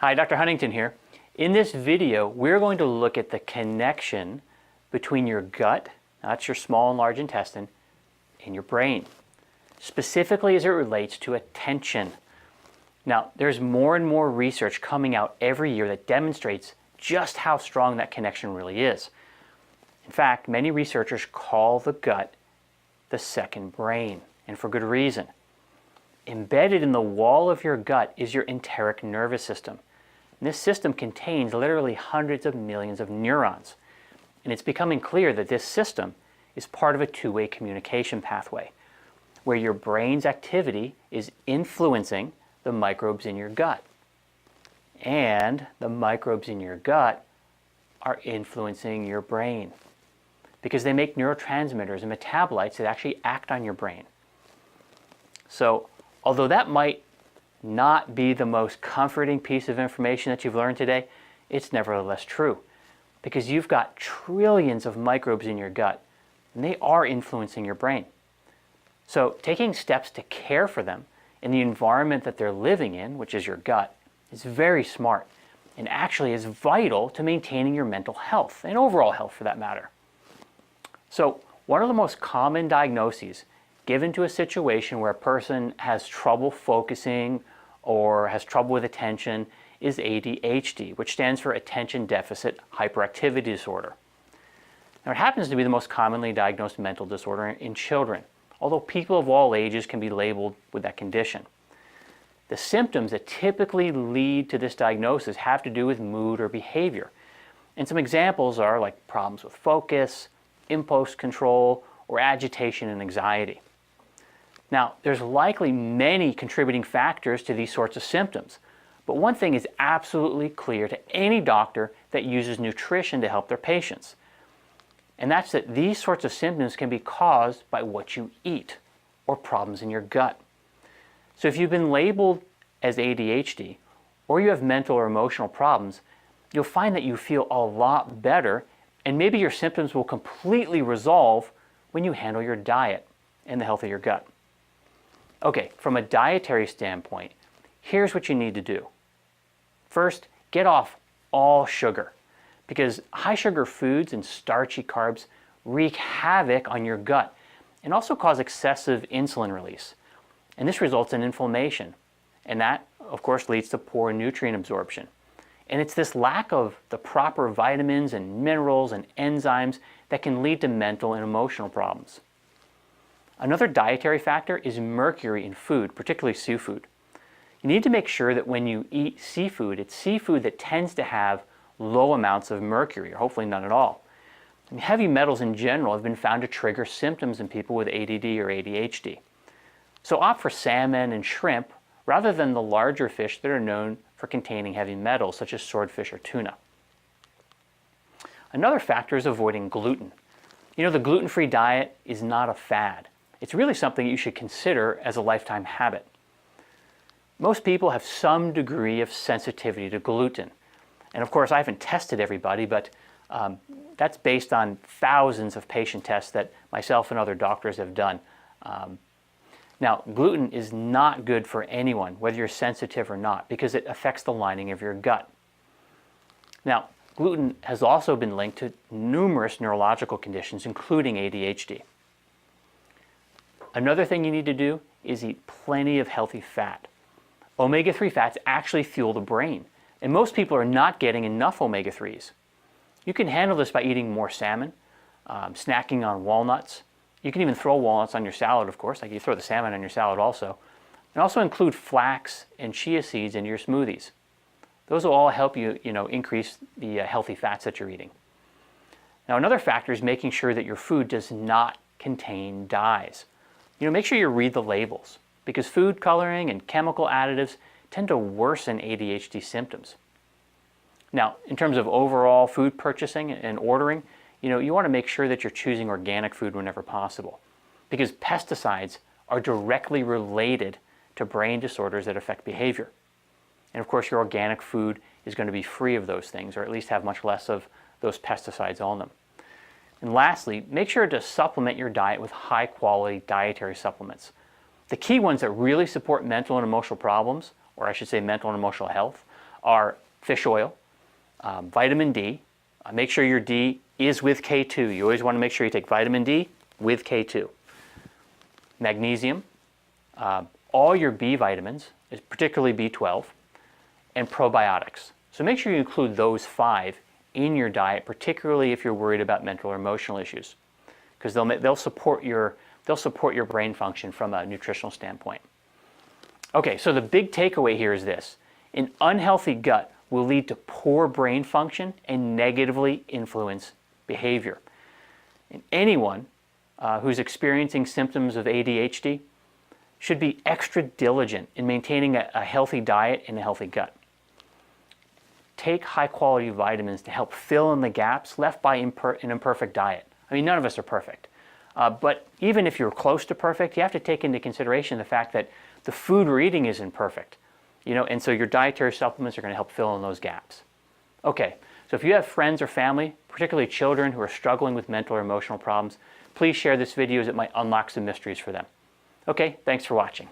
Hi, Dr. Huntington here. In this video, we're going to look at the connection between your gut, that's your small and large intestine, and your brain, specifically as it relates to attention. Now, there's more and more research coming out every year that demonstrates just how strong that connection really is. In fact, many researchers call the gut the second brain, and for good reason. Embedded in the wall of your gut is your enteric nervous system. And this system contains literally hundreds of millions of neurons. And it's becoming clear that this system is part of a two-way communication pathway, where your brain's activity is influencing the microbes in your gut. And the microbes in your gut are influencing your brain, because they make neurotransmitters and metabolites that actually act on your brain. So, although that might not be the most comforting piece of information that you've learned today, it's nevertheless true, because you've got trillions of microbes in your gut, and they are influencing your brain. So taking steps to care for them in the environment that they're living in, which is your gut, is very smart, and actually is vital to maintaining your mental health, and overall health for that matter. So one of the most common diagnoses given to a situation where a person has trouble focusing or has trouble with attention is ADHD, which stands for Attention Deficit Hyperactivity Disorder. Now, it happens to be the most commonly diagnosed mental disorder in children, although people of all ages can be labeled with that condition. The symptoms that typically lead to this diagnosis have to do with mood or behavior. And some examples are like problems with focus, impulse control, or agitation and anxiety. Now, there's likely many contributing factors to these sorts of symptoms, but one thing is absolutely clear to any doctor that uses nutrition to help their patients, and that's that these sorts of symptoms can be caused by what you eat or problems in your gut. So if you've been labeled as ADHD or you have mental or emotional problems, you'll find that you feel a lot better, and maybe your symptoms will completely resolve when you handle your diet and the health of your gut. Okay, from a dietary standpoint, here's what you need to do. First, get off all sugar, because high sugar foods and starchy carbs wreak havoc on your gut and also cause excessive insulin release. And this results in inflammation. And that, of course, leads to poor nutrient absorption. And it's this lack of the proper vitamins and minerals and enzymes that can lead to mental and emotional problems. Another dietary factor is mercury in food, particularly seafood. You need to make sure that when you eat seafood, it's seafood that tends to have low amounts of mercury, or hopefully none at all. And heavy metals in general have been found to trigger symptoms in people with ADD or ADHD. So opt for salmon and shrimp rather than the larger fish that are known for containing heavy metals, such as swordfish or tuna. Another factor is avoiding gluten. You know, the gluten-free diet is not a fad. It's really something you should consider as a lifetime habit. Most people have some degree of sensitivity to gluten. And of course, I haven't tested everybody, but that's based on thousands of patient tests that myself and other doctors have done. Now, gluten is not good for anyone, whether you're sensitive or not, because it affects the lining of your gut. Now, gluten has also been linked to numerous neurological conditions, including ADHD. Another thing you need to do is eat plenty of healthy fat. Omega-3 fats actually fuel the brain, and most people are not getting enough omega-3s. You can handle this by eating more salmon, snacking on walnuts. You can even throw walnuts on your salad, of course, like you throw the salmon on your salad also. And also include flax and chia seeds in your smoothies. Those will all help you, increase the healthy fats that you're eating. Now, another factor is making sure that your food does not contain dyes. Make sure you read the labels, because food coloring and chemical additives tend to worsen ADHD symptoms. Now, in terms of overall food purchasing and ordering, you want to make sure that you're choosing organic food whenever possible, because pesticides are directly related to brain disorders that affect behavior. And of course, your organic food is going to be free of those things, or at least have much less of those pesticides on them. And lastly, make sure to supplement your diet with high-quality dietary supplements. The key ones that really support mental and emotional problems, or I should say mental and emotional health, are fish oil, vitamin D. Make sure your D is with K2. You always want to make sure you take vitamin D with K2. Magnesium, all your B vitamins, particularly B12, and probiotics. So make sure you include those 5 in your diet, particularly if you're worried about mental or emotional issues, because they'll support your brain function from a nutritional standpoint. Okay, so the big takeaway here is this: an unhealthy gut will lead to poor brain function and negatively influence behavior. And anyone who's experiencing symptoms of ADHD should be extra diligent in maintaining a healthy diet and a healthy gut. Take high-quality vitamins to help fill in the gaps left by an imperfect diet. I mean, none of us are perfect. But even if you're close to perfect, you have to take into consideration the fact that the food we're eating isn't perfect. And so your dietary supplements are going to help fill in those gaps. Okay, so if you have friends or family, particularly children who are struggling with mental or emotional problems, please share this video as it might unlock some mysteries for them. Okay, thanks for watching.